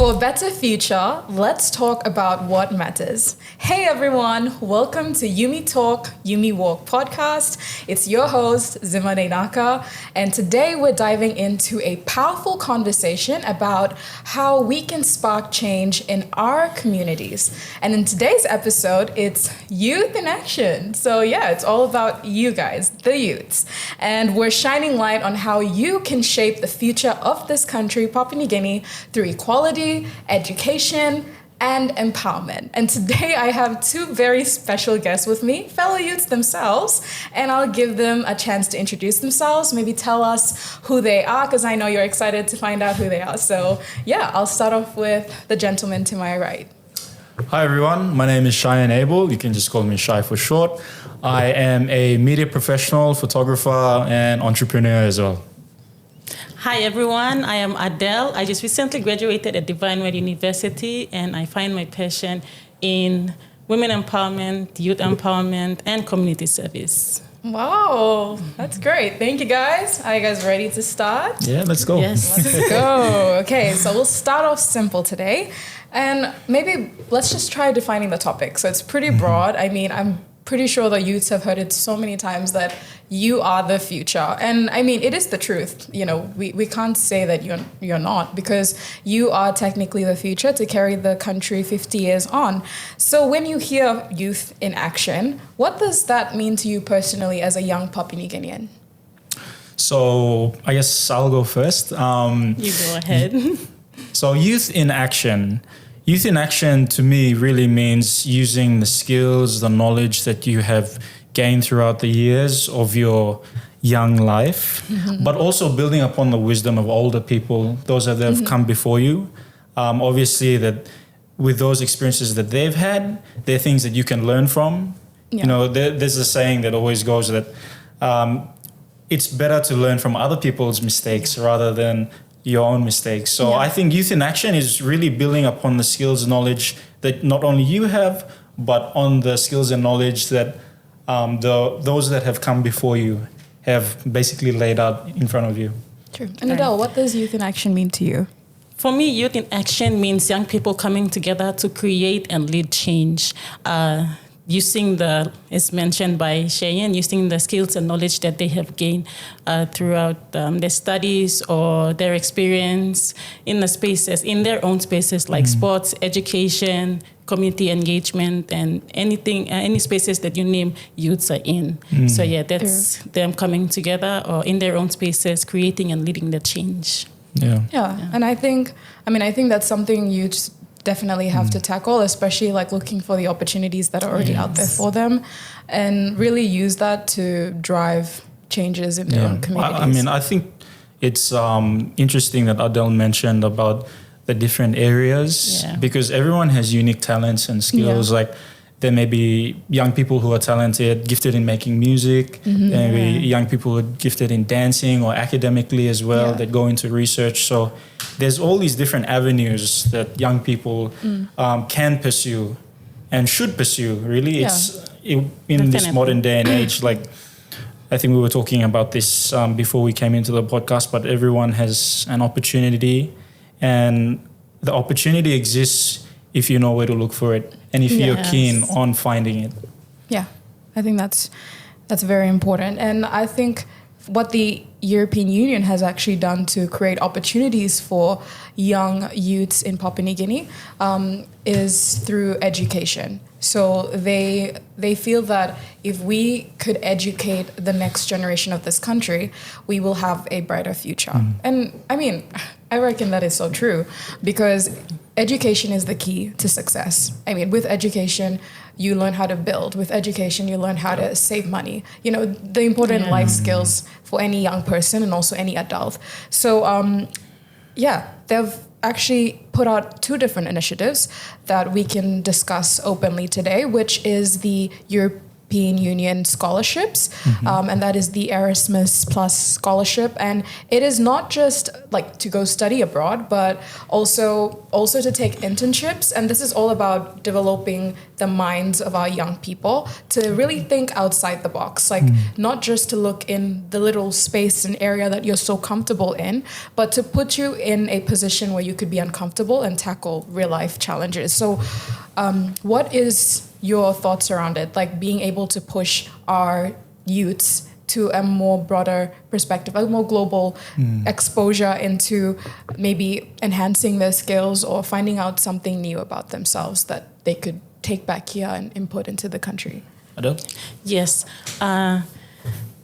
For a better future, let's talk about what matters. Hey everyone, welcome to Yumi Talk, Yumi Walk podcast. It's your host, Zimmah Neinaka, and today we're diving into a powerful conversation about how we can spark change in our communities. And in today's episode, it's Youth in Action. So yeah, it's all about you guys, the youths. And we're shining light on how you can shape the future of this country, Papua New Guinea, through equality, education, and empowerment. And today I have two very special guests with me, fellow youths themselves, and I'll give them a chance to introduce themselves, maybe tell us who they are, because I know you're excited to find out who they are. So yeah, I'll start off with the gentleman to my right. Hi everyone, my name is Cheyenne Abel. You can just call me Shy for short. I am a media professional, photographer, and entrepreneur as well. Hi everyone, I am Ardel. I just recently graduated at Divine Word University, and I find my passion in women empowerment, youth empowerment, and community service. Wow, that's great. Thank you guys. Are you guys ready to start? Yeah, let's go. Yes. Let's go. Okay, so we'll start off simple today. And maybe let's just try defining the topic. So it's pretty broad. I mean, I'm pretty sure the youths have heard it so many times that you are the future. And I mean, it is the truth. You know, we can't say that you're not, because you are technically the future to carry the country 50 years on. So when you hear youth in action, what does that mean to you personally as a young Papua New Guinean? So I guess I'll go first. You go ahead. So youth in action. Youth in action to me really means using the skills, the knowledge that you have gained throughout the years of your young life, but also building upon the wisdom of older people, those that have come before you. Obviously that with those experiences that they've had, there are things that you can learn from. Yeah. You know, there's a saying that always goes that it's better to learn from other people's mistakes rather than your own mistakes. So I think youth in action is really building upon the skills and knowledge that not only you have, but on the skills and knowledge that those that have come before you have basically laid out in front of you. True. And Ardel, what does youth in action mean to you? For me, youth in action means young people coming together to create and lead change. Using as mentioned by Cheyenne, using the skills and knowledge that they have gained throughout their studies or their experience in their own spaces like sports, education, community engagement, and anything, any spaces that you name, youths are in. So yeah, that's them coming together or in their own spaces, creating and leading the change. Yeah. And I think that's something you just definitely have to tackle, especially like looking for the opportunities that are already out there for them, and really use that to drive changes in their own communities. I mean, I think it's interesting that Ardel mentioned about the different areas, because everyone has unique talents and skills. Like there may be young people who are talented, gifted in making music. There may be young people who are gifted in dancing or academically as well that go into research. So there's all these different avenues that young people can pursue and should pursue, really. It's in this modern day and age, like I think we were talking about this before we came into the podcast, but everyone has an opportunity, and the opportunity exists if you know where to look for it and if you're keen on finding it. Yeah, I think that's very important. And I think what the European Union has actually done to create opportunities for young youths in Papua New Guinea is through education. So they feel that if we could educate the next generation of this country, we will have a brighter future. And I mean, I reckon that is so true, because education is the key to success. I mean, with education, you learn how to build. With education, you learn how to save money. You know, the important life skills for any young person and also any adult. So, they've actually put out two different initiatives that we can discuss openly today, which is the European Union scholarships, and that is the Erasmus Plus scholarship. And it is not just like to go study abroad, but also to take internships. And this is all about developing the minds of our young people to really think outside the box, like not just to look in the little space and area that you're so comfortable in, but to put you in a position where you could be uncomfortable and tackle real life challenges. So what is your thoughts around it, like being able to push our youths to a more broader perspective, a more global exposure into maybe enhancing their skills or finding out something new about themselves that they could take back here and input into the country? Ardel? Yes.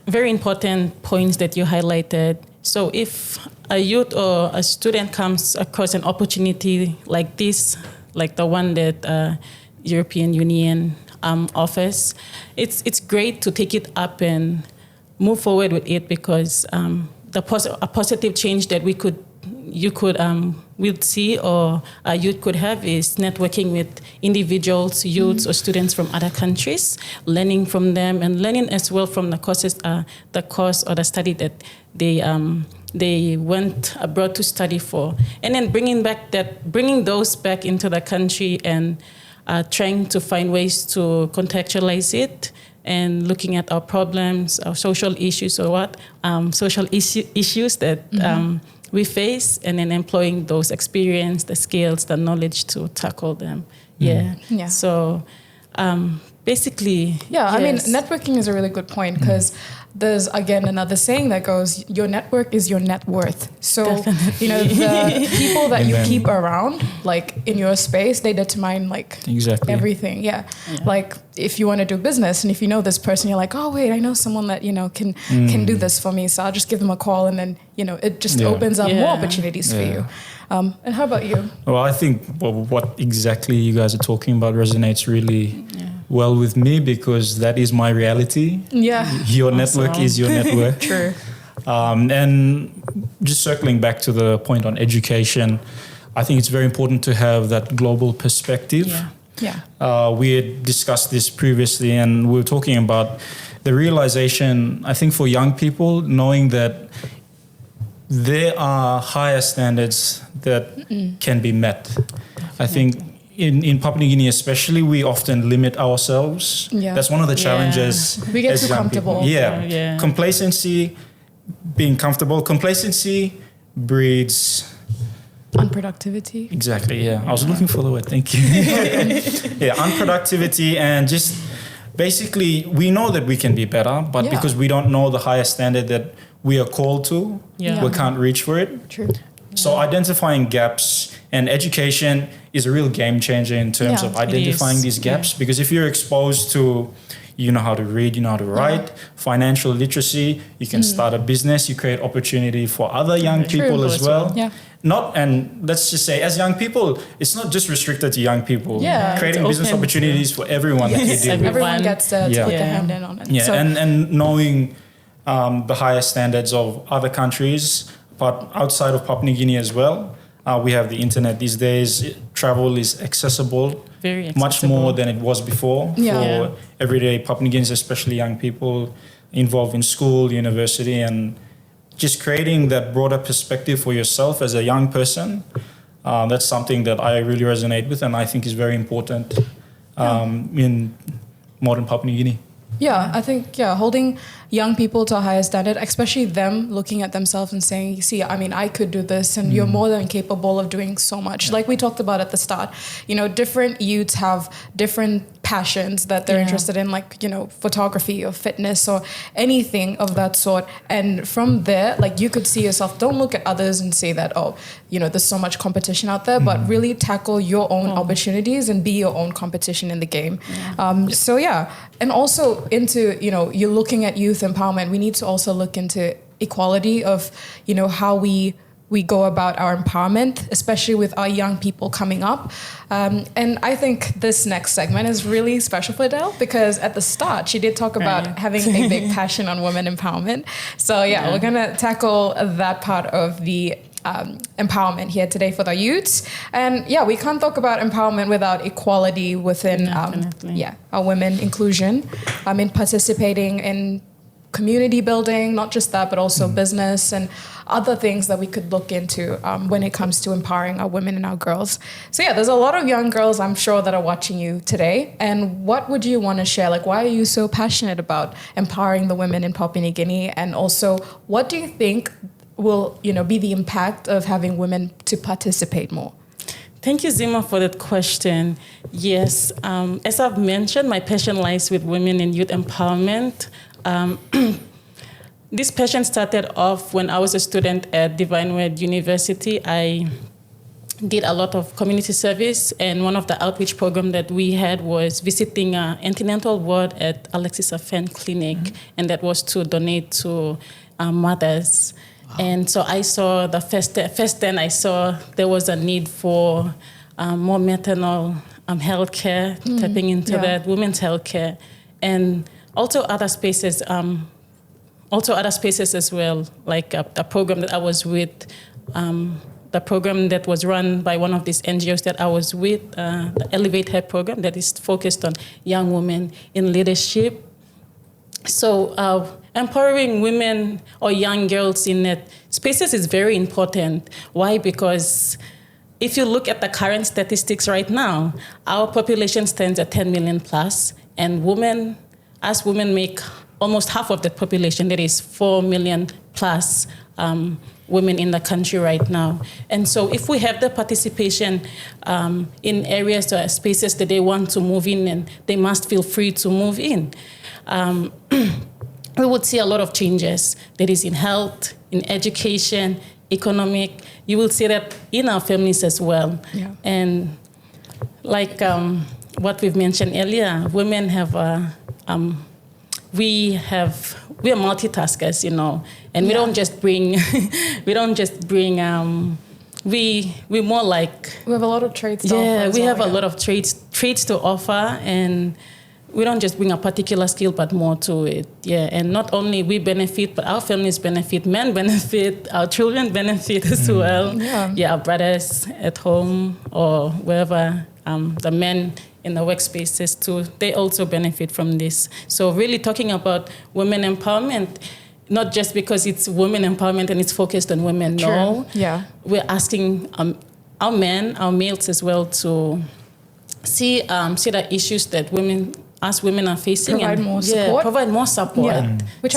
Very important points that you highlighted. So if a youth or a student comes across an opportunity like this, like the one that European Union offers, it's great to take it up and move forward with it, because a positive change that we'd see or a youth could have is networking with individuals, youths or students from other countries, learning from them and learning as well from the course or the study that they went abroad to study for, and then bringing those back into the country and trying to find ways to contextualize it and looking at our problems, our social issues issues that we face, and then employing those experience, the skills, the knowledge to tackle them. Yeah. So basically, yeah, yes. I mean, networking is a really good point, because there's, again, another saying that goes, your network is your net worth. So, Definitely. The people that you keep around, like in your space, they determine like Exactly. everything. Yeah. Like if you want to do business and if you know this person, you're like, oh wait, I know someone that, can do this for me. So I'll just give them a call, and then, it just opens up more opportunities for you. And how about you? Well, I think what exactly you guys are talking about resonates really well with me, because that is my reality. Yeah. Your network is your network. True. And just circling back to the point on education, I think it's very important to have that global perspective. Yeah. We had discussed this previously, and we were talking about the realization, I think, for young people, knowing that there are higher standards that can be met. I think in Papua New Guinea especially, we often limit ourselves. Yeah. That's one of the challenges. We get as too young comfortable. people. Yeah. Complacency, being comfortable. Complacency breeds... Unproductivity. Exactly, yeah. I was looking for the word, thank you. Unproductivity, and just basically we know that we can be better, but because we don't know the higher standard that we are called to, we can't reach for it. True. So identifying gaps, and education is a real game changer in terms of identifying these gaps, because if you're exposed to, you know how to read, you know how to write, financial literacy, you can start a business, you create opportunity for other young people as well. Yeah. And let's just say, as young people, it's not just restricted to young people. Yeah, creating business opportunities for everyone that you deal with. Everyone gets to put their hand in on it. Yeah, So, and knowing the higher standards of other countries, but outside of Papua New Guinea as well. We have the internet these days. Travel is accessible, Very accessible. much more than it was before for everyday Papua New Guineans, especially young people involved in school, university, and just creating that broader perspective for yourself as a young person. That's something that I really resonate with, and I think is very important in modern Papua New Guinea. Yeah, I think, holding young people to a higher standard, especially them looking at themselves and saying, see, I mean, I could do this, and you're more than capable of doing so much. Like we talked about at the start, different youths have different passions that they're interested in, like, photography or fitness or anything of that sort. And from there, like, you could see yourself, don't look at others and say that, there's so much competition out there, but really tackle your own opportunities and be your own competition in the game. And also into, you're looking at youth empowerment, we need to also look into equality of, how we go about our empowerment, especially with our young people coming up. And I think this next segment is really special for Ardel, because at the start, she did talk about having a big passion on women empowerment. So we're going to tackle that part of the empowerment here today for the youths. And yeah, we can't talk about empowerment without equality within our women inclusion. In participating in community building, not just that, but also business and other things that we could look into when it comes to empowering our women and our girls. So yeah, there's a lot of young girls, I'm sure, that are watching you today. And what would you want to share? Like, why are you so passionate about empowering the women in Papua New Guinea? And also, what do you think will, be the impact of having women to participate more? Thank you, Zimmah, for that question. Yes, as I've mentioned, my passion lies with women in youth empowerment. This passion started off when I was a student at Divine Word University. I did a lot of community service, and one of the outreach programs that we had was visiting an antenatal ward at Alexis Afen Clinic, and that was to donate to mothers. Wow. And so I saw then I saw there was a need for more maternal health care, tapping into that, women's health care, and also other spaces as well, like a program that I was with, the program that was run by one of these NGOs that I was with, the Elevate Her program that is focused on young women in leadership. So empowering women or young girls in that spaces is very important. Why? Because if you look at the current statistics right now, our population stands at 10 million plus, and women make almost half of the population. There is 4 million plus women in the country right now. And so if we have the participation in areas or spaces that they want to move in, and they must feel free to move in, we would see a lot of changes. That is in health, in education, economic. You will see that in our families as well. Yeah. And like what we've mentioned earlier, women have we are multitaskers, and we don't just bring we more like, we have a lot of traits to offer. We have a lot of traits to offer, and we don't just bring a particular skill, but more to it. Yeah, and not only we benefit, but our families benefit, men benefit, our children benefit as well. Yeah, our brothers at home or wherever, the men in the workspaces too, they also benefit from this. So really talking about women empowerment, not just because it's women empowerment and it's focused on women. True. No, we're asking our males as well to see the issues that women are facing, provide more support. Yeah. Which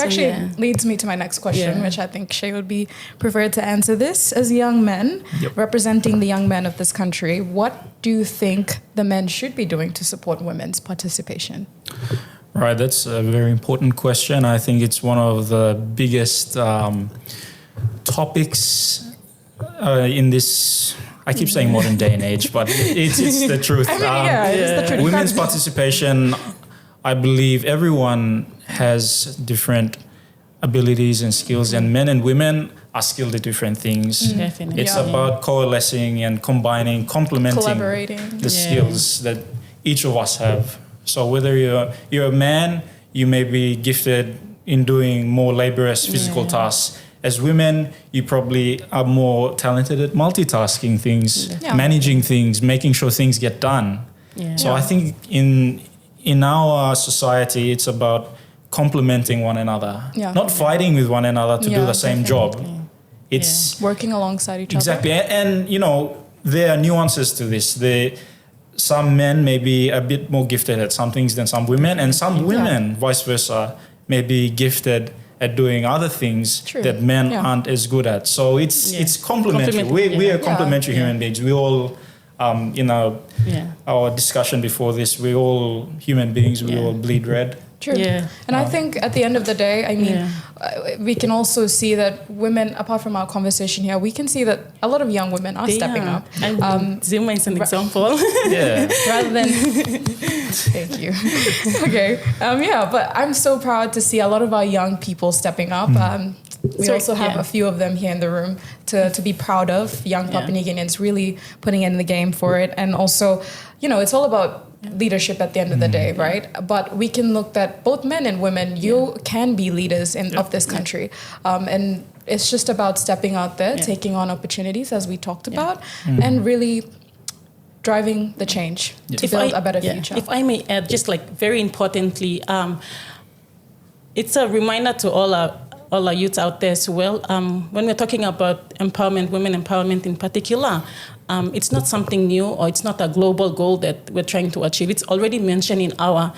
leads me to my next question, which I think Shay would be preferred to answer this. As young men, representing the young men of this country, what do you think the men should be doing to support women's participation? Right, that's a very important question. I think it's one of the biggest topics in this. I keep saying modern day and age, but it's the truth. It is the truth. Women's participation, I believe everyone has different abilities and skills, and men and women are skilled at different things. Definitely. It's about coalescing and combining, complementing the skills that each of us have. So whether you're a man, you may be gifted in doing more laborious physical tasks. As women, you probably are more talented at multitasking things, managing things, making sure things get done. Yeah. So I think in our society, it's about complementing one another, not fighting with one another to do the same job. It's working alongside each other. Exactly. And there are nuances to this. Some men may be a bit more gifted at some things than some women, and some women, vice versa, may be gifted at doing other things that men aren't as good at. So it's complementary. We are complementary human beings. We all, our discussion before this, we're all human beings. We all bleed red. True. Yeah. And I think at the end of the day, we can also see that women, apart from our conversation here, we can see that a lot of young women are stepping up. Zimmah is an example. Rather than... Thank you. Okay. But I'm so proud to see a lot of our young people stepping up. We also have a few of them here in the room to be proud of, young Papua New Guineans really putting in the game for it. And also, it's all about leadership at the end of the day, right? But we can look at both men and women. You can be leaders of this country. And it's just about stepping out there, taking on opportunities, as we talked about, and really driving the change to build a better future. If I may add, just like very importantly, it's a reminder to all our youth out there as well. When we're talking about empowerment, women empowerment in particular, it's not something new, or it's not a global goal that we're trying to achieve. It's already mentioned in our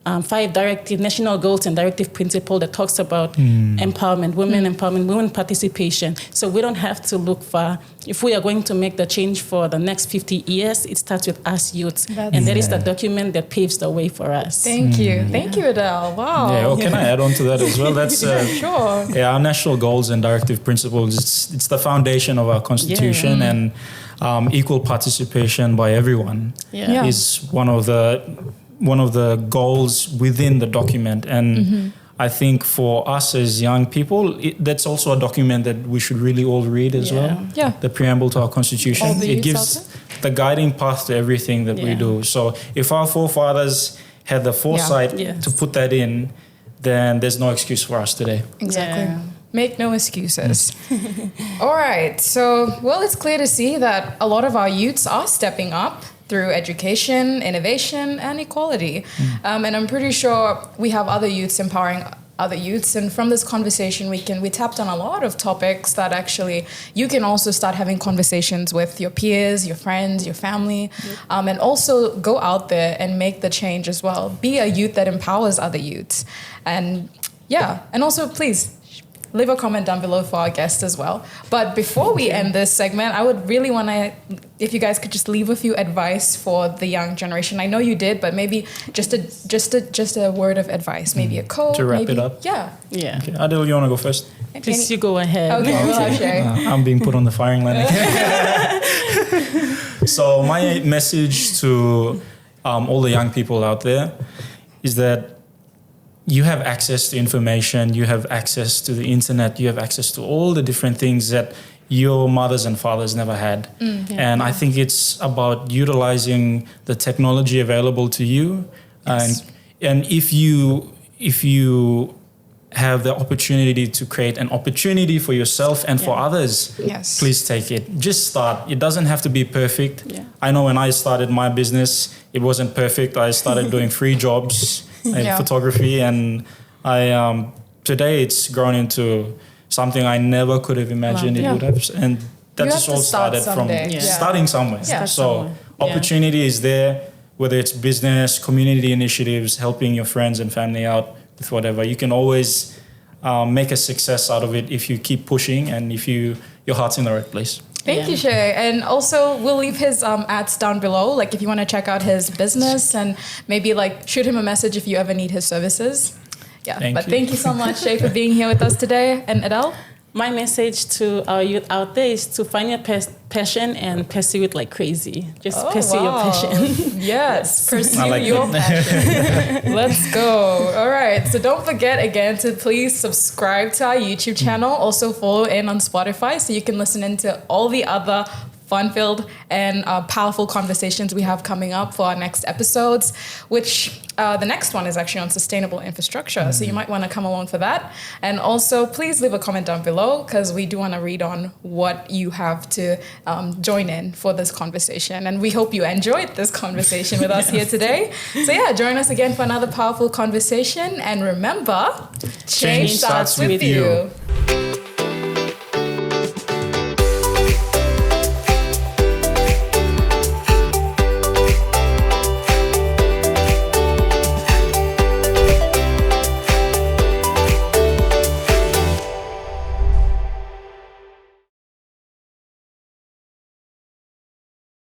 5 national goals and directive principle that talks about empowerment, women participation. So we don't have to look far. If we are going to make the change for the next 50 years, it starts with us youths. And that is the document that paves the way for us. Thank you. Thank you, Ardel. Wow. Yeah, well, can I add on to that as well? That's sure. Yeah, our national goals and directive principles, it's the foundation of our constitution, and equal participation by everyone is one of the goals within the document. And I think for us as young people, that's also a document that we should really all read as well. Yeah. The preamble to our constitution. It gives the guiding path to everything that we do. So if our forefathers had the foresight to put that in, then there's no excuse for us today. Exactly. Yeah. Make no excuses. All right. So, well, it's clear to see that a lot of our youths are stepping up through education, innovation, and equality. And I'm pretty sure we have other youths empowering other youths. And from this conversation, we tapped on a lot of topics that actually you can also start having conversations with your peers, your friends, your family, and also go out there and make the change as well. Be a youth that empowers other youths. And and also please leave a comment down below for our guest as well. But before we end this segment, I would really want to, if you guys could just leave a few advice for the young generation. I know you did, but maybe just a word of advice, maybe a quote. To wrap it up? Yeah. Okay. Ardel, you want to go first? Please, you go ahead. Okay, well, Shay. I'm being put on the firing line again. So my message to all the young people out there is that you have access to information, you have access to the internet, you have access to all the different things that your mothers and fathers never had. And I think it's about utilizing the technology available to you. And if you have the opportunity to create an opportunity for yourself and for others, please take it. Just start. It doesn't have to be perfect. I know when I started my business, it wasn't perfect. I started doing free jobs in photography, and I today it's grown into something I never could have imagined it would have. And that just all started from starting somewhere. So opportunity is there, whether it's business, community initiatives, helping your friends and family out with whatever. You can always make a success out of it if you keep pushing and if your heart's in the right place. Thank you, Shay. And also, we'll leave his ads down below, like if you want to check out his business and maybe like shoot him a message if you ever need his services. Thank you so much, Shay, for being here with us today. And Ardel? My message to our youth out there is to find your passion and pursue it like crazy. Just pursue your passion. Yes, pursue your passion. Let's go. All right. So don't forget again to please subscribe to our YouTube channel. Also follow in on Spotify so you can listen into all the other fun-filled and powerful conversations we have coming up for our next episodes, which the next one is actually on sustainable infrastructure. So you might want to come along for that. And also, please leave a comment down below because we do want to read on what you have to join in for this conversation. And we hope you enjoyed this conversation with us here today. So join us again for another powerful conversation. And remember, change starts with you.